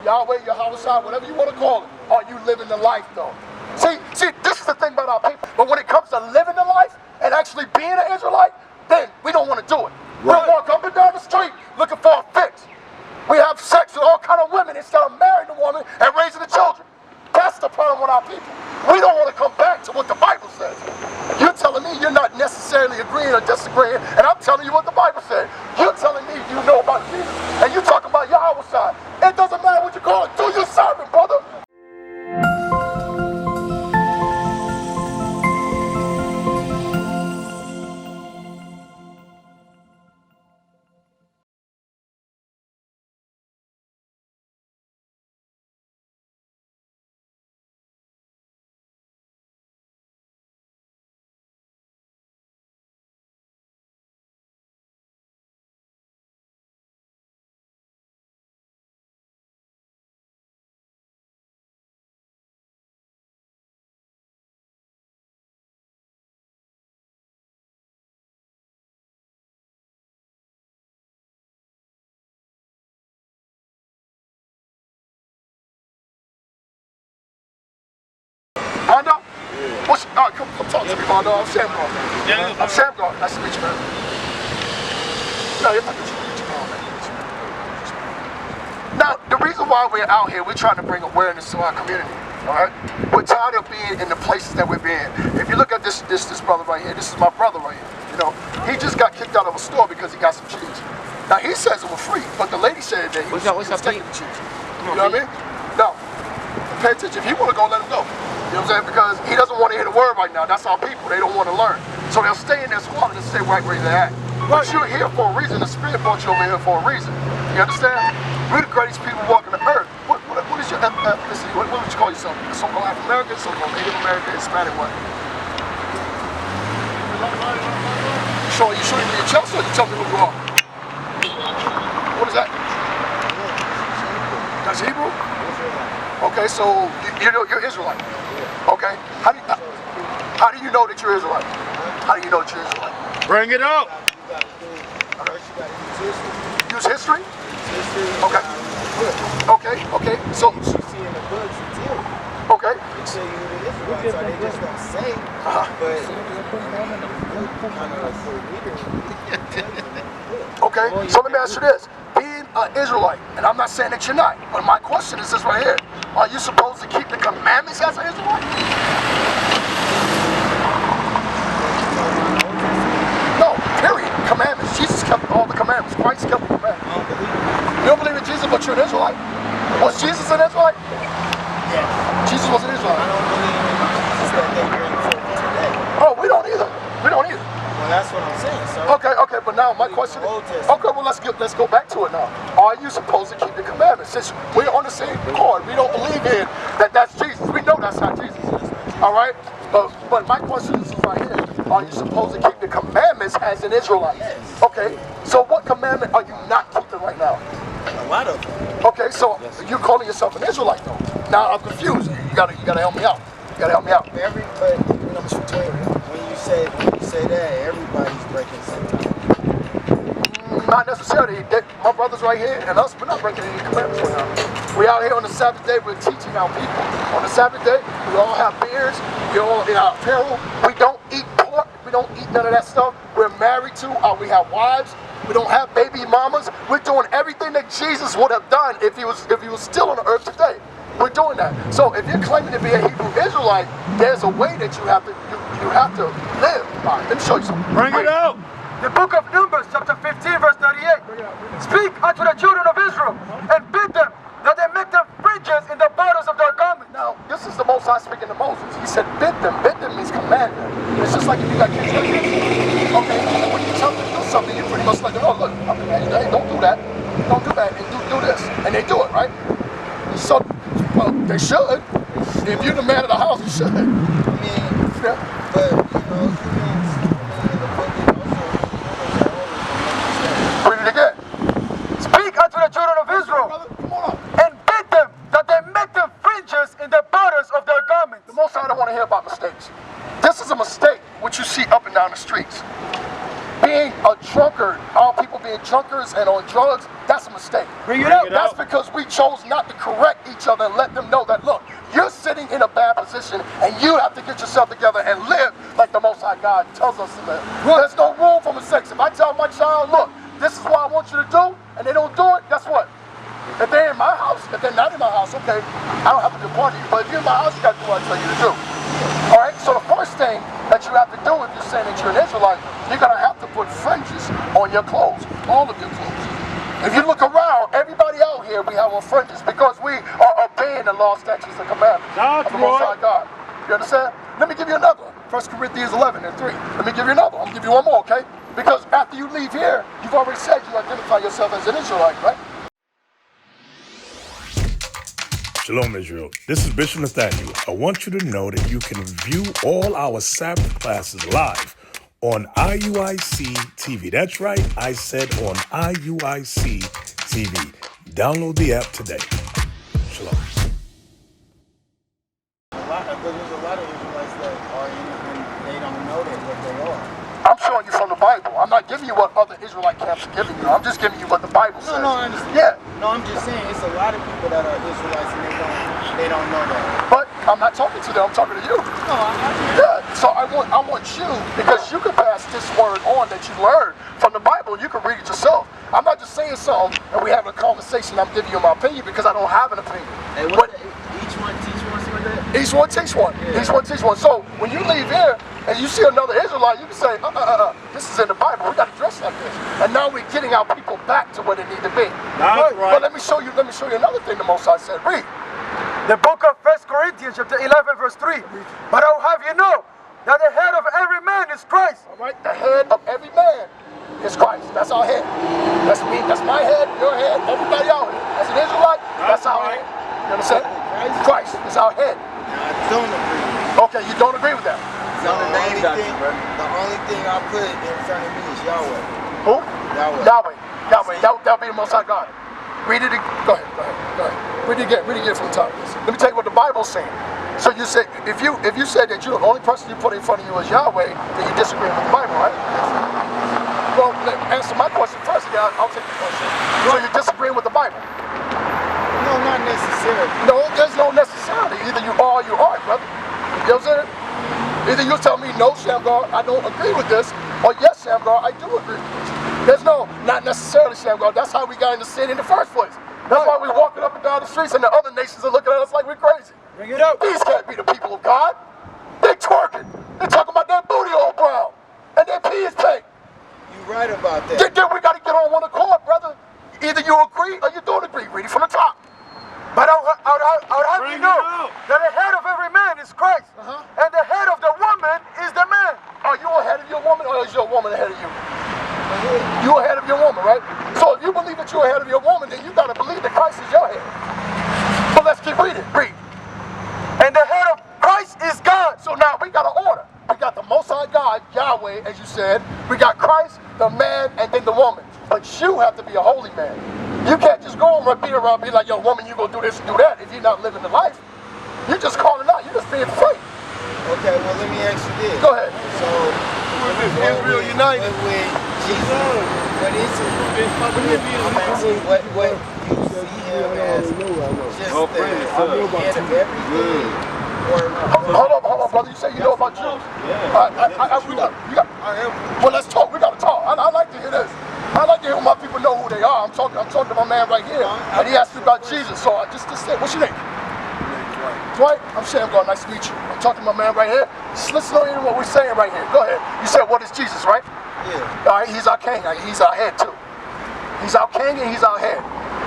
Yahweh, Yahweh, whatever you want to call it. Are you living the life though? See, this is the thing about our people. But when it comes to living the life and actually being an Israelite, then we don't want to do it. Right. We walk up and down the street looking for a fix. We have sex with all kind of women instead of marrying the woman and raising the children. That's the problem with our people. We don't want to come back to what the Bible says. You're telling me you're not necessarily agreeing or disagreeing, and I'm telling you what the Bible said. You're telling me you know about Jesus, and you're talking about Yahweh side. It doesn't matter what you call it. Do your servant, brother. Mondo? What's, come talk to me, Mondo. I'm Sam Gar. I'm Sam Gar. Nice to meet you, man. No, you're not meet you, man. Now, the reason why we're out here, we're trying to bring awareness to our community. All right? We're tired of being in the places that we're being. If you look at this brother right here, this is my brother right here. You know, he just got kicked out of a store because he got some cheese. Now, he says it was free, but the lady said that he was taking the cheese. You know what I mean? No. Pay attention. If he want to go, let him go. You know what I'm saying? Because he doesn't want to hear the word right now. That's our people. They don't want to learn. So they'll stay in their squad and stay right where they're at. But you're here for a reason. The Spirit brought you over here for a reason. You understand? We're the greatest people walking the earth. What is your ethnicity? What would you call yourself? So-called African American, so-called Native American, Hispanic, what? You show me your chest or you tell me who you are? What is that? That's Hebrew? Okay, so you're Israelite. Okay, how do you know that you're Israelite? How do you know that you're Israelite? Bring it up. Use history? Okay. Okay. So. Okay. Okay. So let me ask you this. Being an Israelite, and I'm not saying that you're not, but my question is this right here. Are you supposed to keep the commandments as an Israelite? No, period. Commandments. Jesus kept all the commandments. Christ kept the commandments. You don't believe in Jesus, but you're an Israelite? Was Jesus an Israelite? Yeah. Jesus was an Israelite. I don't believe in Jesus that they bring forth today. Oh, we don't either. We don't either. Well, that's what I'm saying, sir. Okay, but now my question is, okay, well let's go back to it now. Are you supposed to keep the commandments? Since we're on the same chord, we don't believe in that's Jesus. We know that's not Jesus. All right? But my question is right here. Are you supposed to keep the commandments as an Israelite? Yes. Okay, so what commandment are you not keeping right now? A lot of them. Okay, so you're calling yourself an Israelite though. Now I'm confused. You gotta help me out. You gotta help me out. When you say that, everybody's breaking something. Not necessarily. My brothers right here and us, we're not breaking any commandments right now. We out here on the Sabbath day, we're teaching our people. On the Sabbath day, we all have beards, we all in our apparel, we don't eat pork, we don't eat none of that stuff. We're married to, we have wives, we don't have baby mamas. We're doing everything that Jesus would have done if he was still on the earth today. We're doing that. So if you're claiming to be a Hebrew Israelite, there's a way that you have to live by. Let me show you something. Bring it out. The book of Numbers, chapter 15, verse 38. Speak unto the children of Israel and bid them that they make them fringes in the borders of their garments. Now, this is the Most High speaking to Moses. He said, bid them. Bid them means command them. It's just like if you got kids. Okay, and when you tell them to do something, you're pretty much like, oh, look, hey, don't do that. Don't do that, and do this. And they do it, right? So, well, they should. If you're the man of the house, you should. I mean, Yeah. but, humans, Read it again. Speak unto the children of Israel and bid them that they make them fringes in the borders of their garments. The Most High don't want to hear about mistakes. This is a mistake, what you see up and down the streets. Being a drunkard, all people being drunkards and on drugs, that's a mistake. Bring it up. That's because we chose not to correct correct each other and let them know that, look, you're sitting in a bad position and you have to get yourself together and live like the Most High God tells us to live. There's no room for mistakes. If I tell my child, look, this is what I want you to do, and they don't do it, guess what? If they're in my house, if they're not in my house, okay, I don't have to be a part of you. But if you're in my house, you got to do what I tell you to do. All right, so the first thing that you have to do if you're saying that you're an Israelite, you're going to have to put fringes on your clothes, all of your clothes. If you look around, everybody out here, we have on fringes because we are obeying the law, statutes, and commandments of the Most High God. You understand? Let me give you another one. 1 Corinthians 11 and 3. Let me give you another one. I'll give you one more, okay? Because after you leave here, you've already said you identify yourself as an Israelite, right? Shalom, Israel. This is Bishop Nathaniel. I want you to know that you can view all our Sabbath classes live on IUIC TV. That's right, I said on IUIC TV. Download the app today. Shalom. There's a lot of Israelites that are in it and they don't know that what they are. I'm showing you from the Bible. I'm not giving you what other Israelite camps are giving you. I'm just giving you what the Bible says. No, I understand. Yeah. No, I'm just saying it's a lot of people that are Israelites and they don't know that. But I'm not talking to them. I'm talking to you. No, Yeah. So I want you, because you can pass this word on that you learned from the Bible. You can read it yourself. I'm not just saying something and we having a conversation. I'm giving you my opinion because I don't have an opinion. Hey, but each one teach one, something like that? Each one teach one. Yeah. Each one teach one. So when you leave here and you see another Israelite, you can say, this is in the Bible. We got to dress like this. And now we're getting our people back to where they need to be. That's right. But let me show you another thing the Most High said. Read. The book of 1 Corinthians chapter 11 verse 3. But I will have you know that the head of every man is Christ. All right. The head of every man is Christ. That's our head. That's me. That's my head. Your head. Everybody out here. As an Israelite, that's our head. You understand? Christ is our head. I don't agree. Okay, you don't agree with that? The only thing I put in front of me is Yahweh. Who? Yahweh. Yahweh. That'll be the Most High God. Read it again. Go ahead. Read it again from the top. Let me tell you what the Bible's saying. So you say, if you said that the only person you put in front of you is Yahweh, then you disagree with the Bible, right? Well, answer my question first. Yeah, I'll take the question. So you disagree with the Bible? No, not necessarily. No, there's no necessarily. Either you are or you aren't, brother. You know what I'm saying? Either you tell me, no, Shamgar, I don't agree with this, or yes, Shamgar, I do agree with this. There's no, not necessarily, Shamgar. That's how we got into sin in the first place. That's why we're walking up and down the streets and the other nations are looking at us like we're crazy. Bring it up. These can't be the people of God. They twerking. They talking about their booty all brown. And their pee is pink. You right about that. Then we got to get on one accord, brother. Either you agree or you don't agree. Read it from the top. But I would have you know that the head of every man is Christ. And the head of the woman is the man. Are you ahead of your woman or is your woman ahead of you? You ahead of your woman, right? So if you believe that you're ahead of your woman, then you got to believe that Christ is your head. So let's keep reading. Read. And the head of Christ is God. So now we got an order. We got the Most High God, Yahweh, as you said. We got Christ, the man, and then the woman. But you have to be a holy man. You can't just go and repeat around, be like, yo, woman, you gonna do this and do that if you're not living the life. You're just calling out. You're just being free. Okay, well, let me ask you this. Go ahead. So, Israel United. With Jesus, what is it? I'm asking what you see him as just the head of everything? Hold on, brother. You say you know about Jews? Well, let's talk. We got to talk. I like to hear this. I like to hear when my people know who they are. I'm talking to my man right here, and he asked me about Jesus. So I just said, what's your name? Dwight. I'm Shamgar. Nice to meet you. I'm talking to my man right here. Just listen to what we're saying right here. Go ahead. You said, what is Jesus, right? Yeah. All right. He's our king. He's our head too. He's our king and he's our head.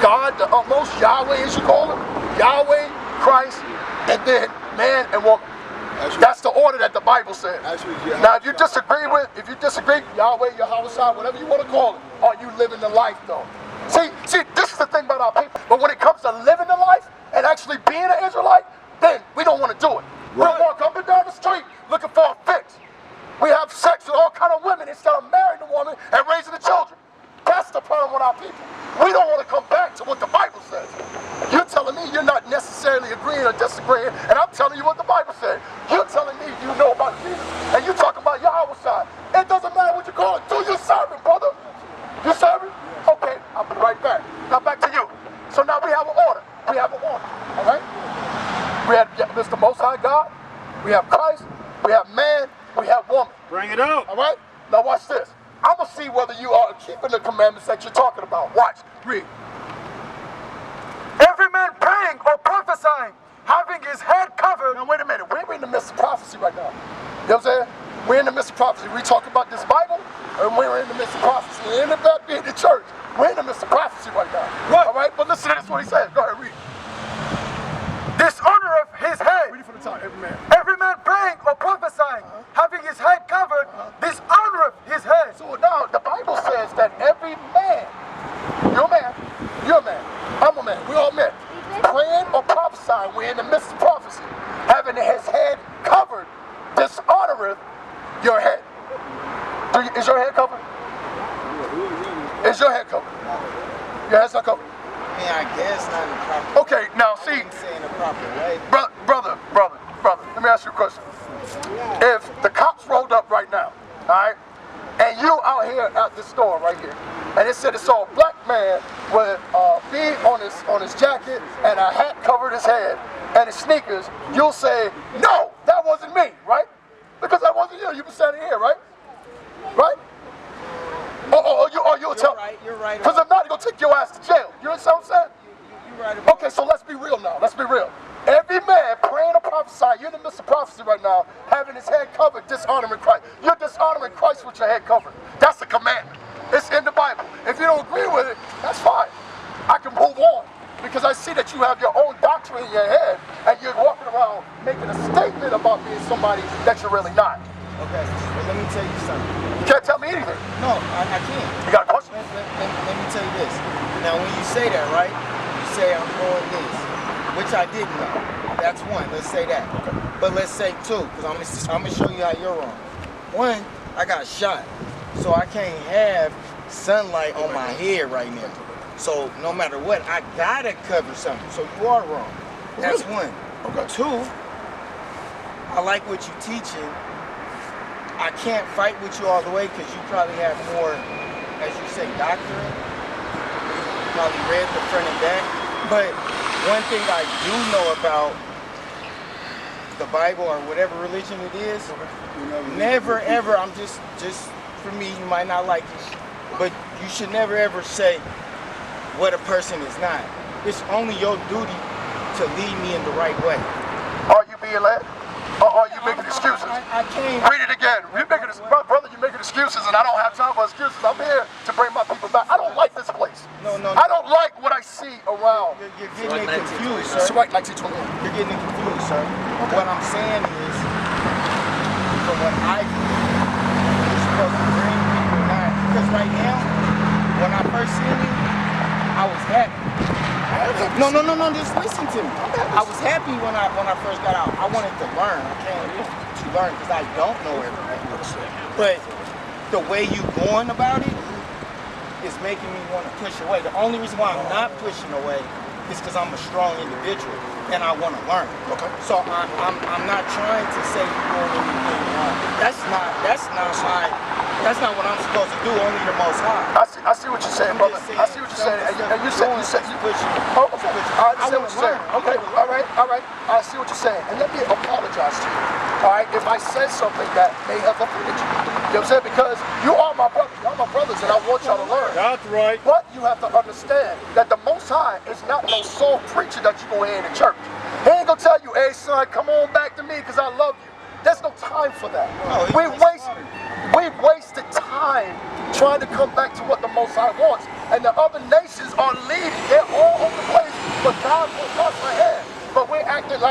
God, the utmost, Yahweh, as you call him. Yahweh, Christ, and then man and woman. That's the order that the Bible says. Now, if you disagree, Yahweh, Yahweh, whatever you want to call it, are you living the life, though? See, this is the thing about our people. But when it comes to living the life and actually being an Israelite, then we don't want to do it. We don't walk up and down the street looking for a fix. We have sex with all kind of women instead of marrying the woman and raising the children. That's the problem with our people. We don't want to come back to what the Bible says. You're telling me you're not necessarily agreeing or disagreeing, and I'm telling you what the Bible said. You're telling me you know about Jesus, and you're talking about Yahweh side. It doesn't matter what you call it. Do your serving, brother. You serving? Okay, I'll be right back. Now back to you. So now we have an order. We have an order. All right? We have Mr. Most High God, we have Christ, we have man, we have woman. Bring it out. All right? Now watch this. I'm going to see whether you are keeping the commandments that you're talking about. Watch. Read. Every man praying or prophesying, having his head covered. Now wait a minute. We're in the midst of prophecy right now. You know what I'm saying? We're in the midst of prophecy. We talk about this Bible, and we're in the midst of prophecy. We're in the church. We're in the midst of prophecy right now. Right. All right? But listen to this, what he says. Go ahead, read. Dishonor of his head. Read it from the top, every man. Every man praying or prophesying, having his head covered, dishonor of his head. So now the Bible says that every man, you're a man, you're a man, I'm a man, we're all men, praying or prophesying, we're in the midst of prophecy, having his head covered, dishonoreth your head. Is your head covered? Is your head covered? Your head's not covered. I mean, I guess not in the proper. Okay, now see, I wouldn't say in the proper way. brother, let me ask you a question. If the cops rolled up right now, all right, and you out here at the store right here, and it said it saw a black man with a bead on his jacket and a hat covered his head and his sneakers, you'll say, no, that wasn't me, right? Because that wasn't you. You were standing here, right? Right? You'll tell. You're right. Because if not, they're going to take your ass to jail. You understand what I'm saying? You're right about Okay, so let's be real now. Let's be real. Every man praying or prophesying, you're in the midst of prophecy right now, having his head covered, dishonoring Christ. You're dishonoring Christ with your head covered. That's the commandment. It's in the Bible. If you don't agree with it, that's fine. I can move on. Because I see that you have your own doctrine in your head, and you're walking around making a statement about being somebody that you're really not. Okay, but let me tell you something. You can't tell me anything. No, I can't. You got a question? Let me tell you this. Now, when you say that, right, you say I'm doing this, which I didn't know. That's one. Let's say that. Okay. But let's say two, because I'm gonna show you how you're wrong. One, I got shot, so I can't have sunlight on my head right now. So no matter what, I gotta cover something. So you are wrong. That's one. Okay. Two, I like what you're teaching. I can't fight with you all the way because you probably have more, as you say, doctrine. You probably read the front and back. But one thing I do know about the Bible or whatever religion it is, never ever, I'm just for me, you might not like this, but you should never ever say what a person is not. It's only your duty to lead me in the right way. Are you being led? Or are you making excuses? I can't. Read it again. Brother, you're making excuses, and I don't have time for excuses. I'm here to bring my people back. I don't like this place. No. I don't like what I see around. You're getting it confused, It's sir. right, 1921. You're getting it confused, sir. What I'm saying is, from what I feel, you're supposed to bring people back. Because right now, when I first seen you, I was happy. No, just listen to me. I was happy when I first got out. I wanted to learn. I came to learn because I don't know everything. But the way you going about it is making me want to push away. The only reason why I'm not pushing away is because I'm a strong individual and I want to learn. Okay. So I'm not trying to say you're doing anything wrong. That's not what I'm supposed to do. Only the Most High. I see what you're saying, brother. I see what you're saying. And you said you pushing. Oh, okay. I understand what you're saying. Okay, all right. I see what you're saying. And let me apologize to you. All right, if I said something that may have offended you. You know what I'm saying? Because you are my brothers. Y'all my brothers, and I want y'all to learn. That's right. But you have to understand that the Most High is not no soul preacher that you go in the church. He ain't gonna tell you, hey son, come on back to me because I love you. There's no time for that. No, We've wasted time trying to come back to what the Most High wants. And the other nations are leading. They're all over the place, but God put us ahead. But we're acting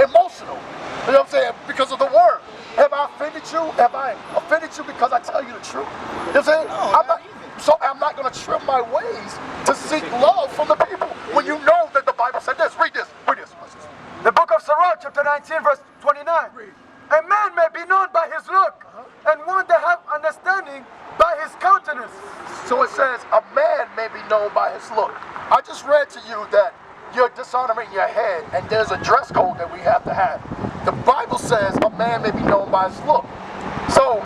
emotional. You know what I'm saying? Because of the word. Have I offended you? Have I offended you because I tell you the truth? You know what I'm saying? No, So I'm not going to trim my ways to seek love from the people. When you know that the Bible said this. Read this. The book of Sirach, chapter 19, verse 29. A man may be known by his look, and one that have understanding by his countenance. So it says a man may be known by his look. I just read to you that you're dishonoring your head, and there's a dress code that we have to have. The Bible says a man may be known by his look. So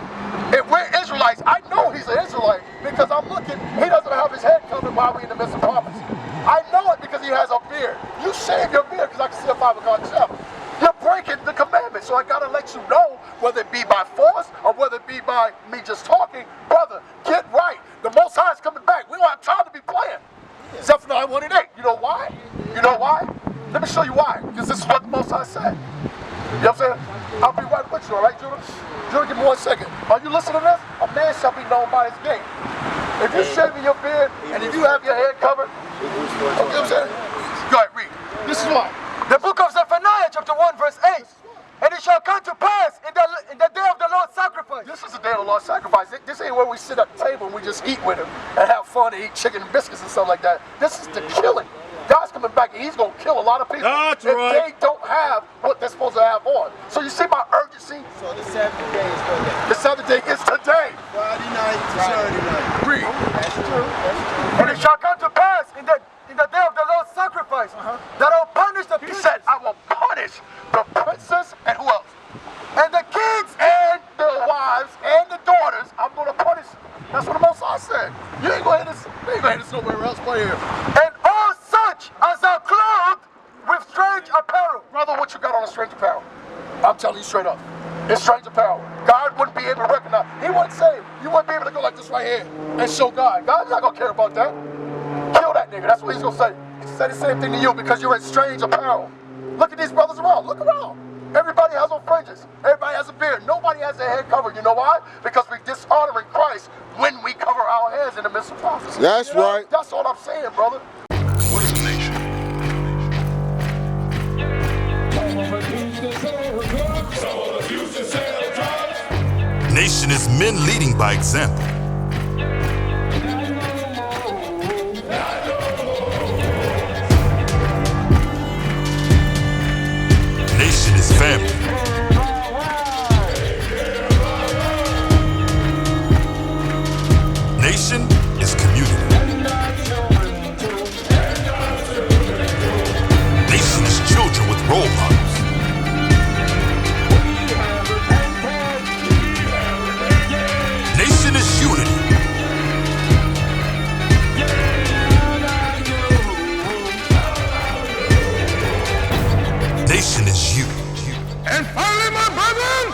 if we're Israelites, I know he's an Israelite because I'm looking, he doesn't have his head covered while we're in the midst of prophecy. I know it because he has a beard. You shave your beard because I can see a 5 o'clock shadow. You're breaking the commandment, so I gotta let you know, whether it be by force or whether it be by me just talking, brother, get right. The Most High is coming back. We don't have time to be playing. Zephaniah 1 and 8. You know why? You know why? Let me show you why. Because this is what the Most High said. You know what I'm saying? I'll be right with you, all right, Judah? Judah, give me 1 second. Are you listening to this? A man shall be known by his gait. If you're shaving your beard and if you have your head covered, you know what I'm saying? Go ahead, read. This is why. The book of Zephaniah, chapter 1, verse 8. And it shall come to pass in the day of the Lord's sacrifice. This is the day of the Lord's sacrifice. This ain't where we sit at the table and we just eat with him and have fun and eat chicken and biscuits and stuff like that. This is the killing. God's coming back and he's going to kill a lot of people. That's if right. they don't have what they're supposed to have on. So you see my urgency? So the Sabbath day is today. The Sabbath day is today. Friday night to Saturday night. Read. That's true. That's true. And it shall come to pass in the day of the Lord's sacrifice that I will punish the He princes said, I will punish the princes and who else? and the kings And the wives and the daughters. I'm going to punish them. That's what the Most High said. You ain't going to hear this nowhere else but here. and all such as are clothed with strange apparel. Brother, what you got on a strange apparel? I'm telling you straight up. It's strange apparel. God wouldn't be able to recognize. He wouldn't say, you wouldn't be able to go like this right here and show God. God's not going to care about that. Kill that nigga. That's what he's going to say. He said the same thing to you because you're in strange apparel. Look at these brothers around. Look around. Everybody has on fringes. Everybody has a beard. Nobody has their head covered. You know why? Because we're dishonoring Christ when we cover our heads in the midst of prophecy. That's You know? right. That's all I'm saying, brother. What is a nation? Nation is men leading by example. Nation is family. Nation is community. Nation is children with role models. Nation is unity. Nation is you. And finally, my brethren,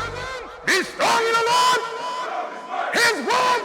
be strong in the Lord. His word